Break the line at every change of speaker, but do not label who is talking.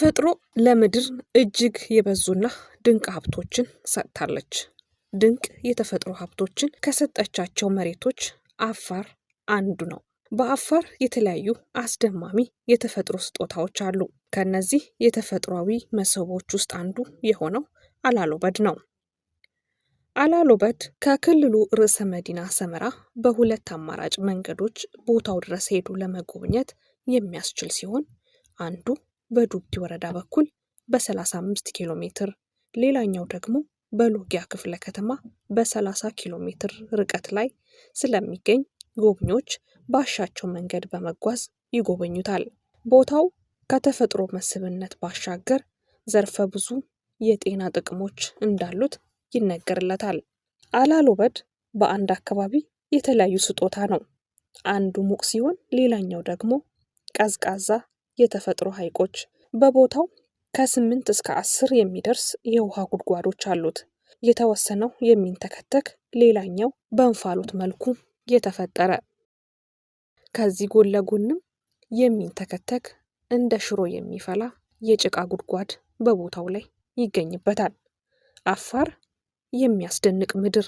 ተፈጥሮ ለምድር እጅግ የበዙና ድንቅ ሀብቶችን ሰጥታለች። ድንቅ የተፈጥሮ ሀብቶችን ከሰጠቻቸው መሬቶች አፋር አንዱ ነው። በአፋር የተለያዩ አስደማሚ የተፈጥሮ ስጦታዎች አሉ። ከነዚህ የተፈጥሯዊ መስህቦች ውስጥ አንዱ የሆነው አላሎበድ ነው። አላሎበድ ከክልሉ ርዕሰ መዲና ሰመራ በሁለት አማራጭ መንገዶች ቦታው ድረስ ሄዱ ለመጎብኘት የሚያስችል ሲሆን አንዱ በዱብቲ ወረዳ በኩል በ35 ኪሎ ሜትር፣ ሌላኛው ደግሞ በሎጊያ ክፍለ ከተማ በ30 ኪሎ ሜትር ርቀት ላይ ስለሚገኝ ጎብኚዎች ባሻቸው መንገድ በመጓዝ ይጎበኙታል። ቦታው ከተፈጥሮ መስህብነት ባሻገር ዘርፈ ብዙ የጤና ጥቅሞች እንዳሉት ይነገርለታል። አላሎበድ በአንድ አካባቢ የተለያዩ ስጦታ ነው። አንዱ ሙቅ ሲሆን ሌላኛው ደግሞ ቀዝቃዛ የተፈጥሮ ሐይቆች። በቦታው ከ8 እስከ 10 የሚደርስ የውሃ ጉድጓዶች አሉት። የተወሰነው የሚንተከተክ፣ ሌላኛው በእንፋሎት መልኩ የተፈጠረ። ከዚህ ጎን ለጎንም የሚንተከተክ እንደ ሽሮ የሚፈላ የጭቃ ጉድጓድ በቦታው ላይ ይገኝበታል። አፋር የሚያስደንቅ ምድር